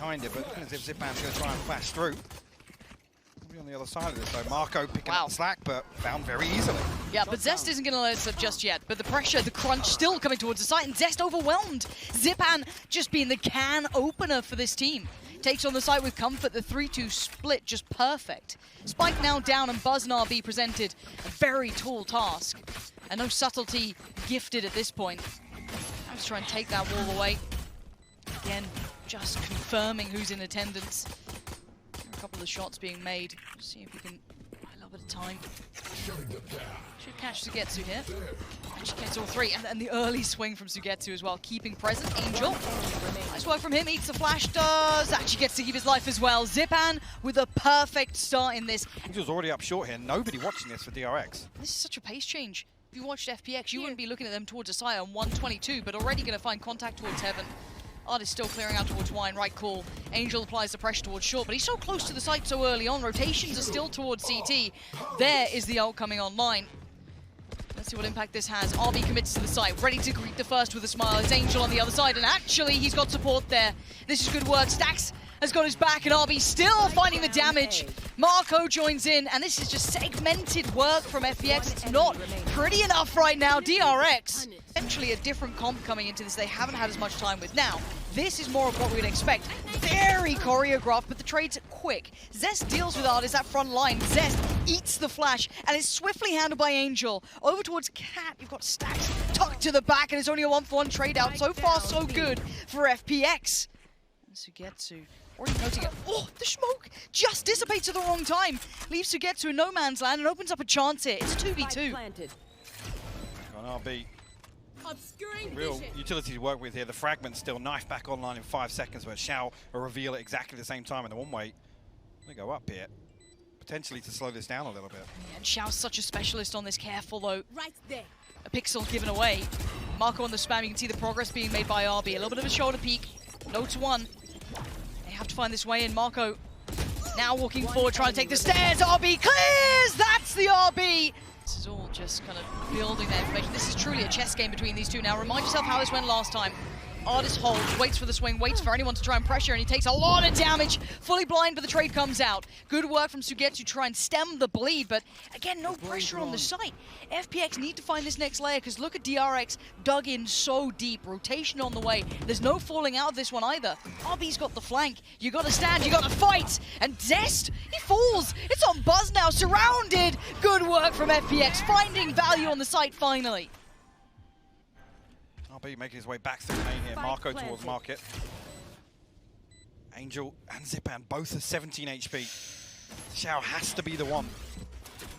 behind it, but looking as if Zipan's going to try and flash through. Maybe on the other side of this, though. Marco picking up the slack, but found very easily. Yeah, but Zest isn't going to let us up just yet. But the pressure, the crunch still coming towards the site, and Zest overwhelmed. Zipan just being the can opener for this team. Takes on the site with comfort, the 3-2 split just perfect. Spike now down, and Buzz and RB presented a very tall task. And no subtlety gifted at this point. Let's try and take that wall away. Again, just confirming who's in attendance. A couple of shots being made. Let's see if we can buy a little bit of time. Should catch Sugetsu here. Actually gets all three, and the early swing from Sugetsu as well, keeping present. Angel, nice work from him, eats the flash, does actually gets to keep his life as well. Zipan with a perfect start in this. Angel's already up short here, nobody watching this for DRX. This is such a pace change. If you watched FPX, you wouldn't be looking at them towards a side on 122, but already going to find contact towards Heaven. Artist still clearing out towards Wine, right call. Angel applies the pressure towards short, but he's so close to the site so early on. Rotations are still towards CT. There is the ult coming online. Let's see what impact this has. RB commits to the site, ready to greet the first with a smile. It's Angel on the other side, and actually he's got support there. This is good work. Stax has got his back, and RB still finding the damage. Marco joins in, and this is just segmented work from FPX. It's not pretty enough right now. DRX, essentially a different comp coming into this they haven't had as much time with. Now, this is more of what we'd expect. Very choreographed, but the trade's quick. Zest deals with Artist at front line. Zest eats the flash, and is swiftly handled by Angel. Over towards Cat, you've got Stax tucked to the back, and it's only a 1-for-1 trade out. So far, so good for FPX. Sugetsu already noting it. Oh, the smoke just dissipates at the wrong time. Leaves Sugetsu in no man's land and opens up a chance here. It's a 2v2. On RB. Real utility to work with here. The fragment still knife back online in 5 seconds, but Xiao will reveal it exactly the same time in the one-way. They go up here, potentially to slow this down a little bit. Yeah, and Xiao's such a specialist on this. Careful though. Right there. A pixel given away. Marco on the spam. You can see the progress being made by RB. A little bit of a shoulder peek. No to one. They have to find this way in. Marco now walking forward, trying to take the stairs. RB clears. That's the RB. This is all just kind of building their information. This is truly a chess game between these two. Now, remind yourself how this went last time. Artist holds, waits for the swing, waits for anyone to try and pressure, and he takes a lot of damage. Fully blind, but the trade comes out. Good work from Sugetsu to try and stem the bleed, but again, no pressure on the site. FPX need to find this next layer, because look at DRX dug in so deep. Rotation on the way. There's no falling out of this one either. RB's got the flank. You gotta stand, you gotta fight. And Zest, he falls. It's on Buzz now, surrounded. Good work from FPX, finding value on the site finally. RB making his way back through the main here. Marco towards market. Angel and Zipan both at 17 HP. Xiao has to be the one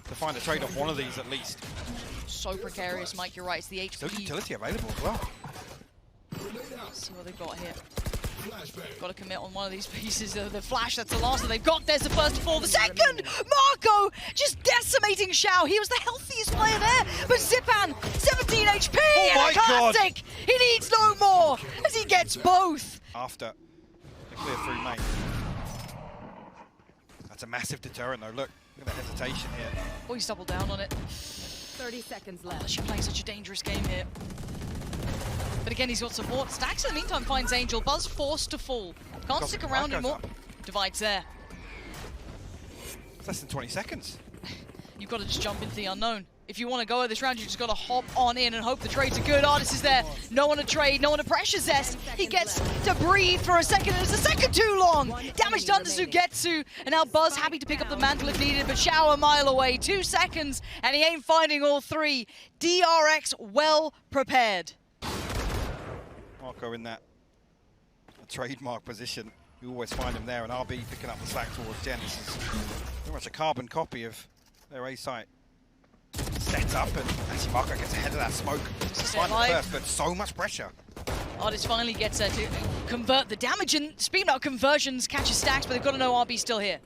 to find a trade off one of these at least. So precarious, Mike, you're right. It's the HP. Still utility available as well. Let's see what they've got here. Got to commit on one of these pieces. The flash, that's the last that they've got. There's the first to fall. The second! Marco just decimating Xiao. He was the healthiest player there. But Zipan, 17 HP and a classic! He needs no more as he gets both. After the clear through main. That's a massive deterrent though. Look at the hesitation here. Oh, he's doubled down on it. 30 seconds left. She's playing such a dangerous game here. But again, he's got support. Stax in the meantime finds Angel. Buzz forced to fall. Can't stick around anymore. Divides there. It's less than 20 seconds. You've got to just jump into the unknown. If you want to go at this round, you just got to hop on in and hope the trades are good. Artist is there. No one to trade, no one to pressure Zest. He gets to breathe for a second, and it's a second too long. Damage done to Sugetsu, and now Buzz happy to pick up the mantle if needed, but Xiao a mile away. 2 seconds, and he ain't finding all three. DRX well prepared. Marco in that trademark position. You always find him there, and RB picking up the slack towards Gen. This is pretty much a carbon copy of their A site. Set up, and actually Marco gets ahead of that smoke. First, but so much pressure. Artist finally gets to convert the damage, and speaking about conversions, catches Stax, but they've got to know RB's still here.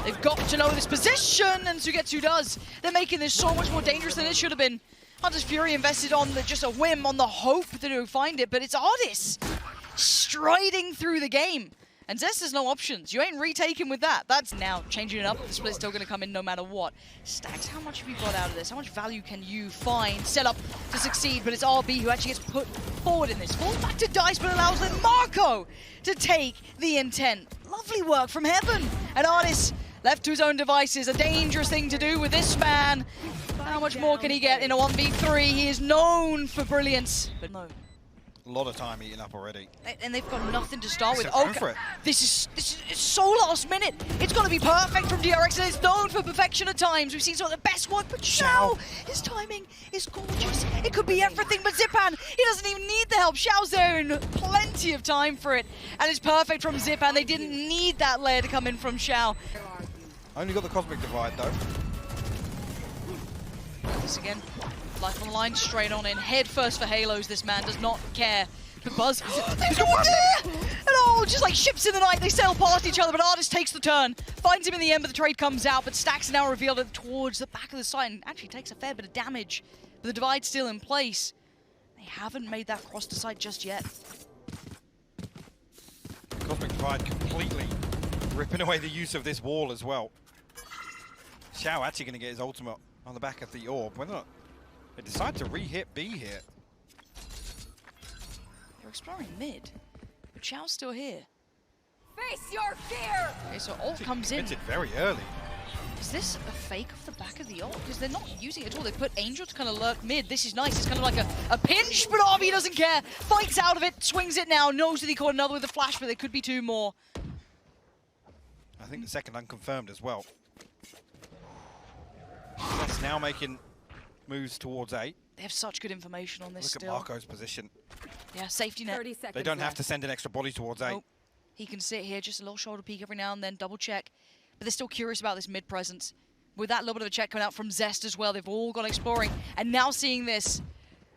They've got to know this position, and Sugetsu does. They're making this so much more dangerous than it should have been. Hunter's Fury invested on just a whim, on the hope that he'll find it, but it's Artist striding through the game. And Zest has no options. You ain't retaking with that. That's now changing it up. The split's still going to come in no matter what. Stacks, how much have you got out of this? How much value can you find, set up to succeed? But it's RB who actually gets put forward in this. Falls back to Dice, but allows then Marco to take the intent. Lovely work from Heaven. And Artis left to his own devices. A dangerous thing to do with this man. How much more can he get in a 1v3? He is known for brilliance, but no. A lot of time eaten up already. And they've got nothing to start with. Go for it. This is it's so last minute. It's got to be perfect from DRX, and it's known for perfection at times. We've seen some of the best work, but Xiao, his timing is gorgeous. It could be everything but Zipan. He doesn't even need the help. Xiao's there in plenty of time for it, and it's perfect from Zipan. They didn't need that layer to come in from Xiao. Only got the Cosmic Divide though. This again. Life on the line, straight on in. Head first for Halos. This man does not care. But Buzz, there's no one there! And oh, just like ships in the night, they sail past each other, but Artis takes the turn. Finds him in the end, but the trade comes out. But Stacks now revealed it towards the back of the site and actually takes a fair bit of damage. But the divide's still in place. They haven't made that cross to site just yet. Cosmic Divide completely ripping away the use of this wall as well. Xiao actually going to get his ultimate on the back of the orb. Whether or not they decide to re-hit B here. They're exploring mid, but Xiao's still here. Face your fear! Okay, so ult comes in. Committed very early. Is this a fake off the back of the ult? Because they're not using it at all. They put Angel to kind of lurk mid. This is nice. It's kind of like a pinch, but RB doesn't care. Fights out of it, swings it now, knows that he caught another with a flash, but there could be two more. I think the second unconfirmed as well. That's now making moves towards A. They have such good information on this Look still. at Marco's position. Yeah, safety net. 30 seconds They don't have left. to send an extra body towards A. Nope. He can sit here, just a little shoulder peek every now and then, double check. But they're still curious about this mid presence. With that little bit of a check coming out from Zest as well, they've all gone exploring. And now seeing this,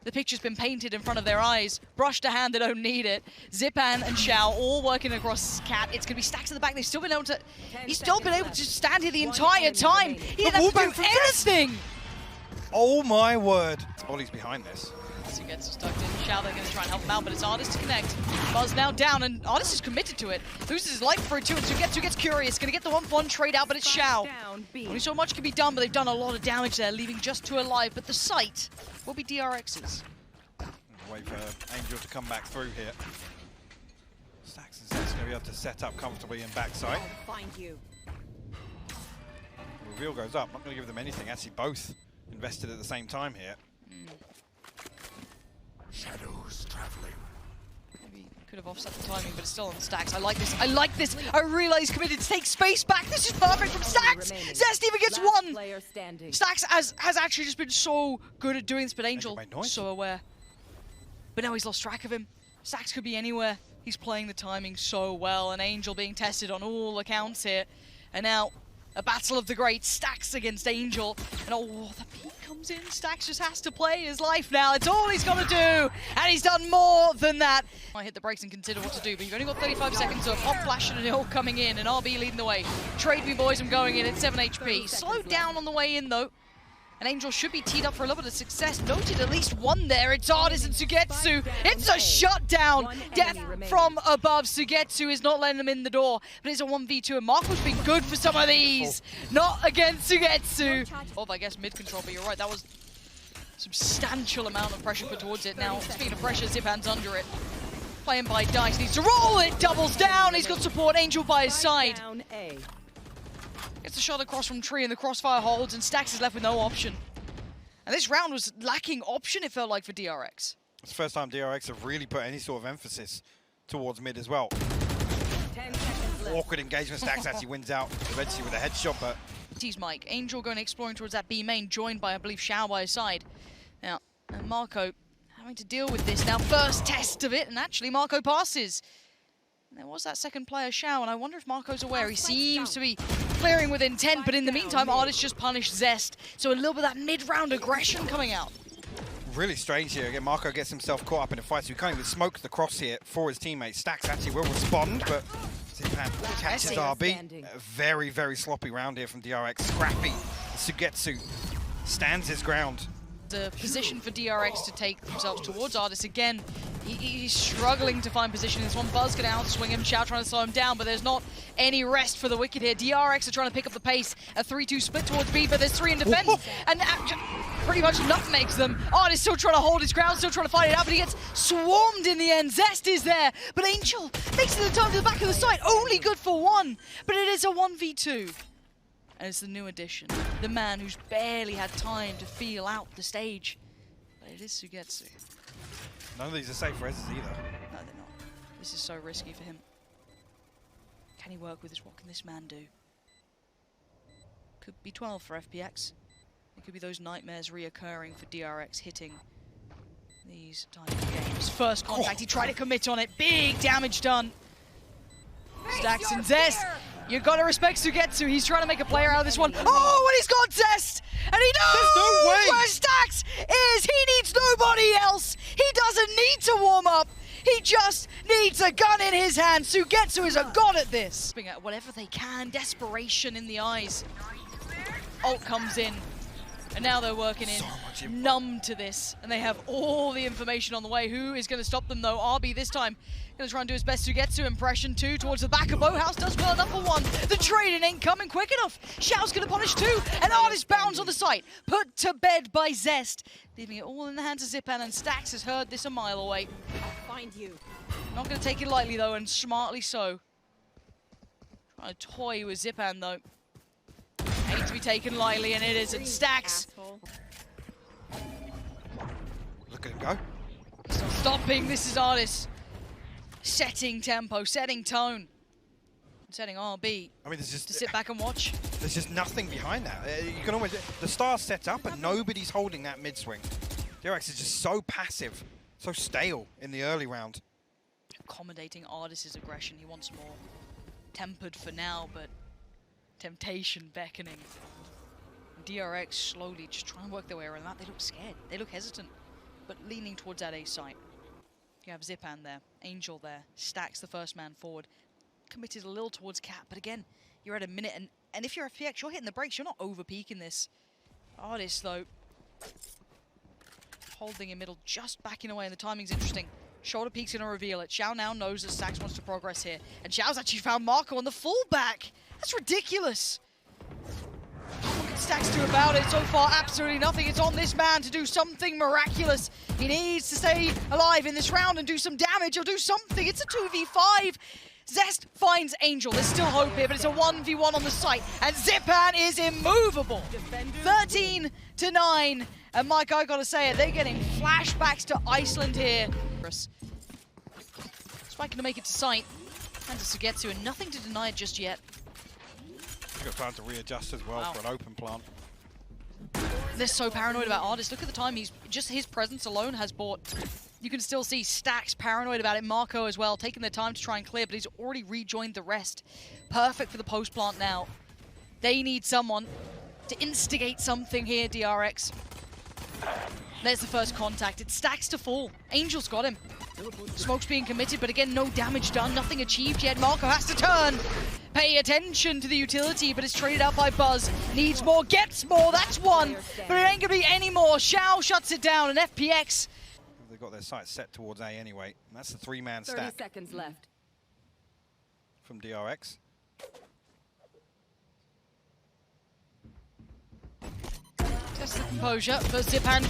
the picture's been painted in front of their eyes. Brush to hand, they don't need it. Zipan and Xiao all working across Cat. It's going to be Stacks at the back. They've still been able to... He's still been able to stand here the entire time. He didn't have to do anything. Oh my word. Ollie's behind this. As he gets stuck in, Xiao, they're going to try and help him out, but it's Artis to connect. Buzz now down, and Artis is committed to it. Loses his life for it too, and Sugetsu gets curious. Going to get the 1-for-1 trade out, but it's Xiao. Only so much can be done, but they've done a lot of damage there, leaving just two alive. But the site will be DRX's. Wait for Angel to come back through here. Stacks is going to be able to set up comfortably in backside. Find you. Reveal goes up. Not going to give them anything. Actually, both invested at the same time here. Shadows traveling. Maybe could have offset the timing, but it's still on Stacks. I like this. I like this. I realize he's committed to take space back. This is perfect from Stacks. Zest even gets one. Player standing. Stacks has actually just been so good at doing this, but Angel made noise. so aware. But now he's lost track of him. Stacks could be anywhere. He's playing the timing so well, and Angel being tested on all accounts here. And now a battle of the greats, Stacks against Angel. And oh, the peak comes in. Stacks just has to play his life now. It's all he's got to do. And he's done more than that. I hit the brakes and consider what to do, but you've only got 35 seconds of pop, flash, and an ult coming in. And RB leading the way. Trade me, boys. I'm going in at 7 HP. Slowed down on the way in, though. And Angel should be teed up for a little bit of success. Noted at least one there. It's Artis and Sugetsu. It's a shutdown. Death from above. Sugetsu is not letting them in the door. But it's a 1v2. And Marco's been good for some of these. Not against Sugetsu. Oh, I guess mid-control, but you're right. That was a substantial amount of pressure put towards it. Now, speaking of pressure, Zipan's under it. Playing by Dice. Needs to roll it. Doubles down. He's got support. Angel by his side. Down A. Gets the shot across from Tree and the crossfire holds, and Stacks is left with no option. And this round was lacking option, it felt like, for DRX. It's the first time DRX have really put any sort of emphasis towards mid as well. 10 seconds left. Awkward engagement. Stacks actually wins out eventually with a headshot, but Tease Mike. Angel going exploring towards that B main, joined by, I believe, Xiao by his side. Now, and Marco having to deal with this now. First test of it, and actually Marco passes. And there was that second player, Xiao, and I wonder if Marco's aware. He seems to be clearing with intent, but in the meantime, Artis just punished Zest. So a little bit of that mid-round aggression coming out. really strange here. Again, Marco gets himself caught up in a fight, so he can't even smoke the cross here for his teammates. Stacks actually will respond, but Zipan catches RB. A very, very sloppy round here from DRX. Scrappy. Sugetsu stands his ground. The position for DRX to take themselves towards Artis again. He's struggling to find position in this one. Buzz gonna outswing him, Xiao trying to slow him down, but there's not any rest for the Wicked here. DRX are trying to pick up the pace. A 3-2 split towards B, but there's 3 in defense. And pretty much nutmegs them. Artist still trying to hold his ground, still trying to fight it out, but he gets swarmed in the end. Zest is there, but Angel makes it the turn to the back of the site. Only good for 1, but it is a 1v2. And it's the new addition. The man who's barely had time to feel out the stage. But it is Sugetsu. None of these are safe reses either. No, they're not. This is so risky for him. Can he work with this? What can this man do? Could be 12 for FPX. It could be those nightmares reoccurring for DRX hitting these type of games. First contact, he tried to commit on it. Big damage done. Stacks and Zest. You gotta respect Sugetsu. He's trying to make a player out of this one. Oh, and he's got Zest! And he knows no way. where Stacks is! He needs nobody else! He doesn't need to warm up! He just needs a gun in his hand! Sugetsu is a god at this! At whatever they can, desperation in the eyes. Ult comes in. And now they're working in, numb to this. And they have all the information on the way. Who is going to stop them though? RB this time going to try and do his best to get to impression 2 towards the back of Bohouse. Does well enough for 1. The trading ain't coming quick enough. Xiao's going to punish 2. And Artist bounds on the site. Put to bed by Zest. Leaving it all in the hands of Zipan. And Stax has heard this a mile away. Find you. Not going to take it lightly though, and smartly so. Trying to toy with Zipan though. Ain't to be taken lightly, and it isn't. Stacks. Look at him go. He's not stopping. This is Artist. Setting tempo, setting tone. Setting RB. I mean, there's just to sit back and watch. There's just nothing behind that. You can almost the star's set up, and nobody's holding that mid swing. DRX is just so passive, so stale in the early round. Accommodating Artist's aggression. He wants more. Tempered for now, but temptation beckoning. DRX slowly just trying to work their way around that. They look scared. They look hesitant, but leaning towards that A site. You have Zipan there, Angel there, Stacks the first man forward. Committed a little towards Cat, but again, you're at a minute, and if you're FPX, you're hitting the brakes. You're not over-peaking this. Artist, though, holding in middle, just backing away, and the timing's interesting. Shoulder peek's going to reveal it. Xiao now knows that Stacks wants to progress here, and Xiao's actually found Marco on the fullback. That's ridiculous. What can Stacks do about it? So far, absolutely nothing. It's on this man to do something miraculous. He needs to stay alive in this round and do some damage or do something. It's a 2v5. Zest finds Angel. There's still hope here, but it's a 1v1 on the site. And Zipan is immovable. 13-9. And Mike, I gotta say it, they're getting flashbacks to Iceland here. Spiking to make it to site. And to Sugetsu, and nothing to deny it just yet. You've got time to readjust as well for an open plant. They're so paranoid about Artist. Look at the time. He's just his presence alone has bought. You can still see Stacks paranoid about it. Marco as well, taking their time to try and clear, but he's already rejoined the rest. Perfect for the post plant now. They need someone to instigate something here, DRX. There's the first contact. It Stacks to fall. Angel's got him. Smoke's being committed, but again, no damage done. Nothing achieved yet. Marco has to turn. Pay attention to the utility, but it's traded out by Buzz. Needs more, gets more. That's 1. But it ain't going to be any more. Xiao shuts it down, and FPX. They've got their sights set towards A anyway. And that's the 3-man 30 stack seconds left. from DRX. Test the composure, but Zipan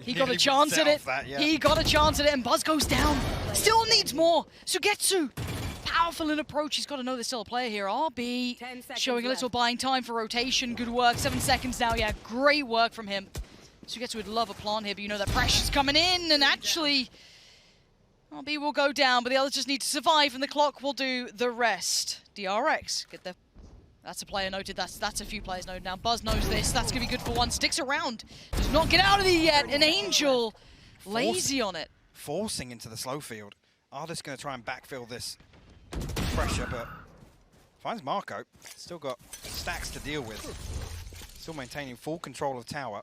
he got a nearly chance at it. that, yeah. He got a chance at it, and Buzz goes down. Still needs more. Sugetsu, powerful in approach. He's got to know there's still a player here. RB 10 seconds showing a little left. buying time for rotation. Good work. 7 seconds now. Yeah, great work from him. Sugetsu would love a plant here, but you know that pressure's coming in, and actually, RB will go down, but the others just need to survive, and the clock will do the rest. DRX, get the... That's a player noted. That's a few players noted now. Buzz knows this. That's going to be good for 1. Sticks around. Does not get out of it yet. An Angel lazy on it. Forcing into the slow field. Artist going to try and backfill this pressure, but finds Marco. Still got Stacks to deal with. Still maintaining full control of tower.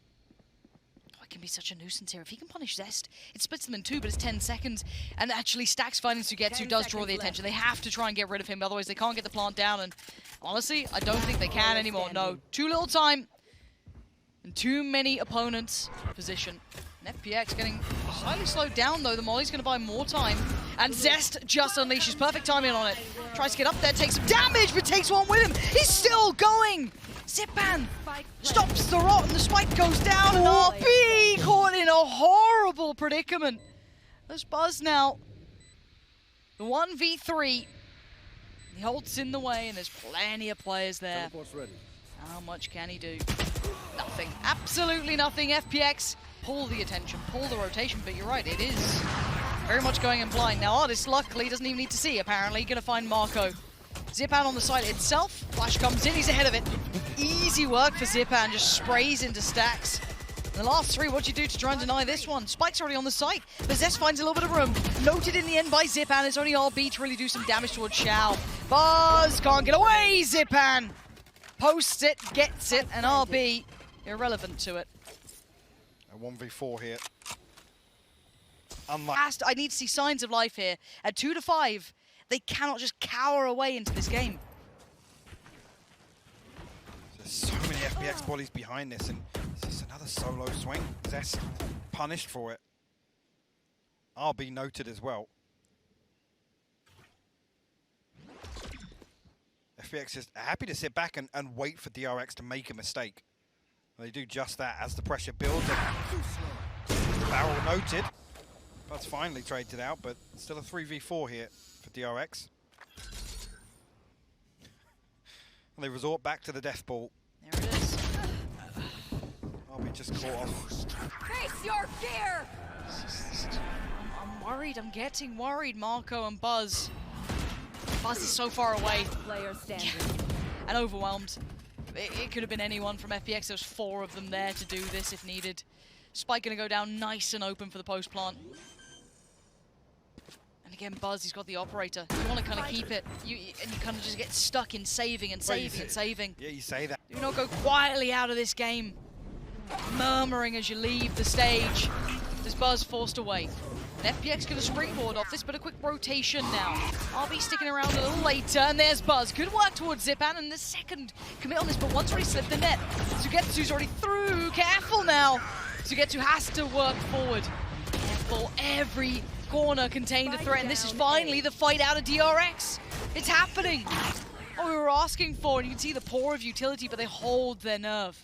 Oh, it can be such a nuisance here. If he can punish Zest, it splits them in 2, but it's 10 seconds. And actually, Stacks finding Sugetsu does draw the attention. They have to try and get rid of him, otherwise they can't get the plant down. And honestly, I don't think they can anymore. No, too little time and too many opponents position. FPX getting slightly slowed down though. The Molly's going to buy more time. And Zest just unleashes perfect timing on it. Tries to get up there, takes some damage, but takes one with him. He's still going. Zipan stops the rot and the spike goes down. And RB caught in a horrible predicament. There's Buzz now. The 1v3. He holds in the way and there's plenty of players there. How much can he do? Nothing. Absolutely nothing. FPX pull the attention, pull the rotation, but you're right, it is very much going in blind. Now Artist luckily doesn't even need to see, apparently. Gonna find Marco. Zipan on the side itself. Flash comes in, he's ahead of it. Easy work for Zipan, just sprays into stacks. And the last three, what do you do to try and deny this one? Spike's already on the site, but Zest finds a little bit of room. Noted in the end by Zipan, it's only RB to really do some damage towards Xiao. Buzz can't get away, Zipan! Posts it, gets it, and RB irrelevant to it. A 1v4 here. Unlike I need to see signs of life here. At 2 to 5, they cannot just cower away into this game. There's so many FPX bodies behind this, and it's just another solo swing. Zest punished for it. RB noted as well. FPX is happy to sit back and wait for DRX to make a mistake. They do just that as the pressure builds. Barrel noted. That's finally traded out, but still a 3v4 here for DRX. And they resort back to the death ball. There it is. RB just caught off. Face your fear! I'm worried, I'm getting worried, Marco and Buzz. Buzz is so far away. Player standing. And overwhelmed. It could have been anyone from FPX. There's 4 of them there to do this if needed. Spike gonna go down nice and open for the post plant. And again, Buzz, he's got the operator. You want to kind of keep it, and you kind of just get stuck in saving and saving and saving. Yeah, you say that. Do not go quietly out of this game, murmuring as you leave the stage. This Buzz forced away. And FPX gonna springboard off this, but a quick rotation now. RB sticking around a little later, and there's Buzz. Good work towards Zipan, and the second commit on this, but once already slipped the net. Sugetsu's already through. Careful now. Sugetsu has to work forward. Careful. Every corner contained a threat, and this is finally the fight out of DRX. It's happening. What we were asking for, and you can see the poor of utility, but they hold their nerve.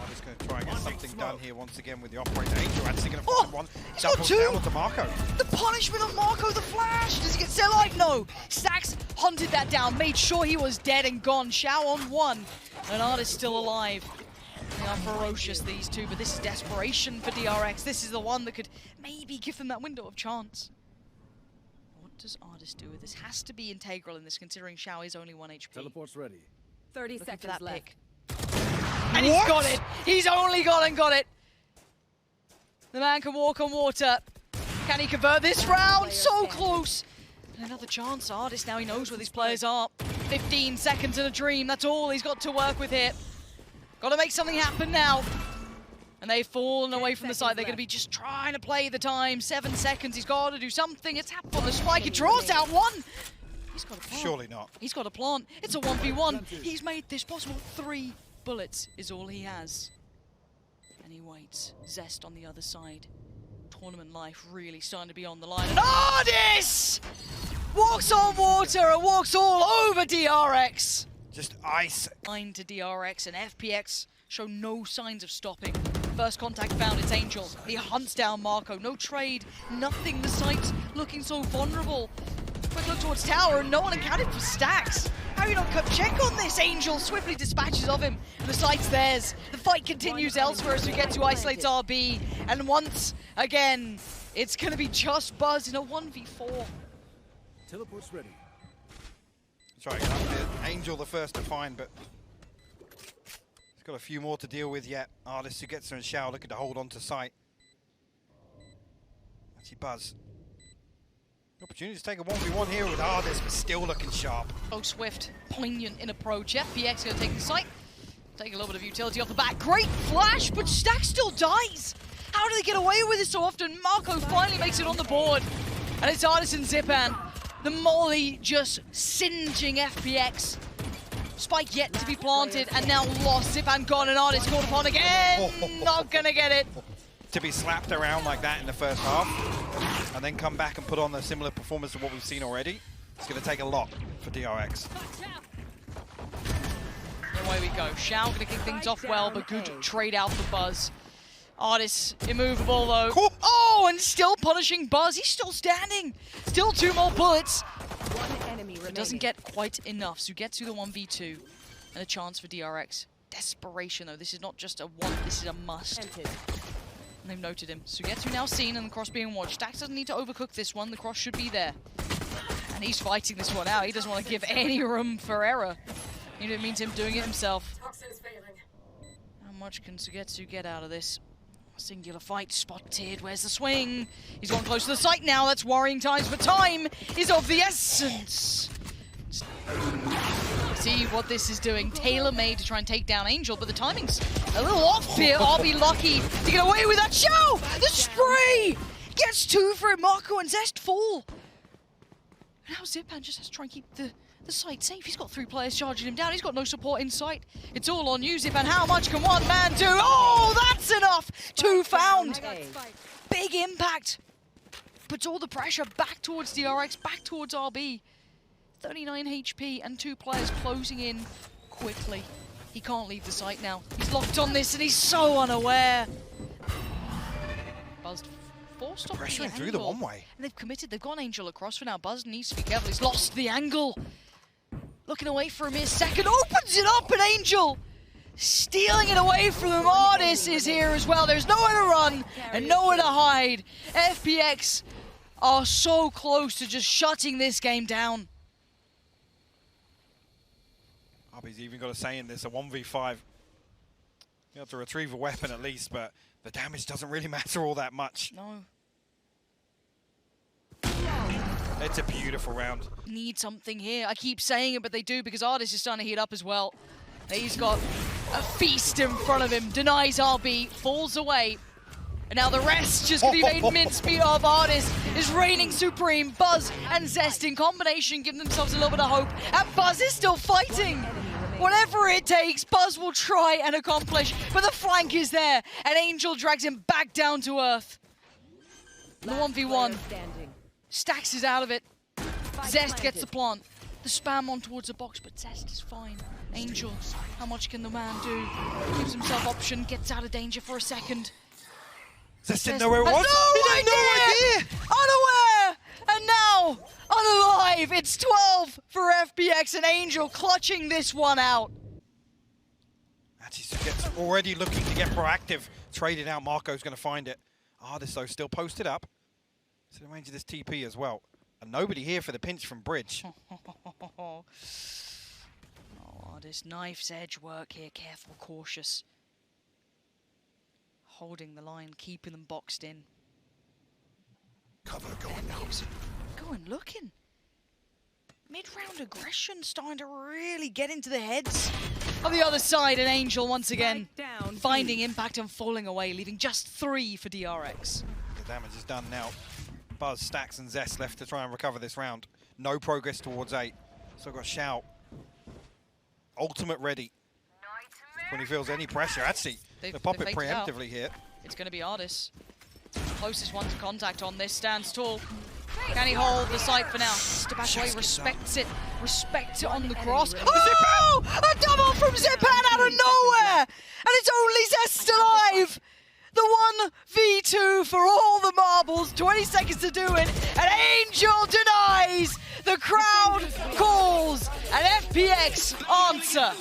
Just going to try and get something done here once again with the operator. Angel actually going to find one. He's got 2! Down onto Marco. The punishment of Marco the Flash! Does he get set light? No! Stacks hunted that down, made sure he was dead and gone. Xiao on 1, and Artist still alive. They are ferocious, these two, but this is desperation for DRX. This is the one that could maybe give them that window of chance. What does Artist do with this? Has to be integral in this, considering Xiao is only 1 HP. Teleport's ready. 30 Looking for seconds that left. pick. And he's got it! He's only got it! The man can walk on water. Can he convert this round? So close! And another chance. Artist now, he knows where these players are. 15 seconds in a dream, that's all he's got to work with here. Got to make something happen now. And they've fallen away from the side. They're going to be just trying to play the time. 7 seconds, he's got to do something. It's happened on the spike, he draws out 1. He's got a plant. Surely not. He's got a plant. It's a 1v1. He's made this possible. 3 bullets is all he has. And he waits. Zest on the other side. Tournament life really starting to be on the line. And Ardis walks on water and walks all over DRX. Just ice. Line to DRX, and FPX show no signs of stopping. First contact found, it's Angel. He hunts down Marco. No trade, nothing. The site's looking so vulnerable. Quick look towards tower, and no one accounted for stacks. How you not cut check on this? Angel swiftly dispatches of him. The site's theirs. The fight continues elsewhere as we get to isolates RB. And once again, it's going to be just Buzz in a 1v4. Teleport's ready. Sorry, Angel the first to find, but he's got a few more to deal with yet. Artist who gets there and Xiao looking to hold on to sight. Actually, Buzz. Opportunity to take a 1v1 here with Artist, but still looking sharp. Oh, swift, poignant in approach. FPX going to take the site. Take a little bit of utility off the back. Great flash, but Stack still dies. How do they get away with it so often? Marco finally makes it on the board. And it's Artist and Zipan. The molly just singeing FPX. Spike yet to be planted, and now lost. Zipan gone, and Artist called upon again. Not gonna get it. To be slapped around like that in the first half, and then come back and put on a similar performance to what we've seen already, it's going to take a lot for DRX. And away we go. Shao gonna kick things off well, but good trade out for Buzz. Artist immovable though. Cool. Oh, and still punishing Buzz. He's still standing. Still 2 more bullets. One enemy remaining. It doesn't get quite enough. Sugetsu the 1v2 and a chance for DRX. Desperation though. This is not just a want, this is a must. Entered. And they've noted him. Sugetsu now seen and the cross being watched. Stax doesn't need to overcook this one. The cross should be there. And he's fighting this one out. He doesn't want to give any room for error. You know, it means him doing it himself. How much can Sugetsu get out of this? Singular fight spotted. Where's the swing? He's gone close to the site now. That's worrying times, but time is of the essence. See what this is doing. Tailor-made to try and take down Angel, but the timing's a little off here. I'll be lucky to get away with that. Shao! The spray! Gets 2 for it. Marco and Zest fall. And now Zipan just has to try and keep the site safe. He's got 3 players charging him down. He's got no support in sight. It's all on you, Zipan. How much can one man do? Oh, that's enough! 2 found. Big impact. Puts all the pressure back towards DRX, back towards RB. 39 HP and 2 players closing in quickly. He can't leave the site now. He's locked on this and he's so unaware. Buzzed. Forced off Pressuring the through the angle. one-way. And they've committed. They've gone Angel across for now. Buzz needs to be careful. He's lost the angle. Looking away for a mere second. Opens it up and Angel stealing it away from them. Artist is here as well. There's nowhere to run and nowhere to hide. FPX are so close to just shutting this game down. RB's even got a say in this, a 1v5. You have to retrieve a weapon at least, but the damage doesn't really matter all that much. No. It's a beautiful round. Need something here. I keep saying it, but they do because Artist is starting to heat up as well. He's got a feast in front of him. Denies RB, falls away. And now the rest just gonna be made mincemeat of. Artist is reigning supreme. Buzz and Zest in combination give themselves a little bit of hope. And Buzz is still fighting. Whatever it takes, Buzz will try and accomplish. But the flank is there. And Angel drags him back down to earth. The 1v1. Stax is out of it. Zest gets the plant. The spam on towards the box, but Zest is fine. Angel, how much can the man do? Gives himself option, gets out of danger for a second. Zest didn't know where it was. No idea! Unaware! And now, unalive! It's 12 for FPX and Angel clutching this one out. Actually, Suget's already looking to get proactive. Traded out, Marco's going to find it. Artist, though, still posted up. So the range of this TP as well. And nobody here for the pinch from Bridge. Oh, this knife's edge work here. Careful, cautious. Holding the line, keeping them boxed in. Cover going out. Going looking. Mid-round aggression starting to really get into the heads of the other side. And Angel once again finding impact and falling away, leaving just 3 for DRX. The damage is done now. Buzz, Stax and Zest left to try and recover this round. No progress towards 8. So got Shout. Ultimate ready. When he feels any pressure. Actually, they pop it preemptively here. It's going to be Artis. Closest one to contact on this. Stands tall. Can he hold the site for now? Back away, respects it. Respects it on the cross. Oh! A double from Zipan out of nowhere! And it's only Zest alive! The 1v2 for all the marbles. 20 seconds to do it. And Angel denies. The crowd calls. And FPX answer.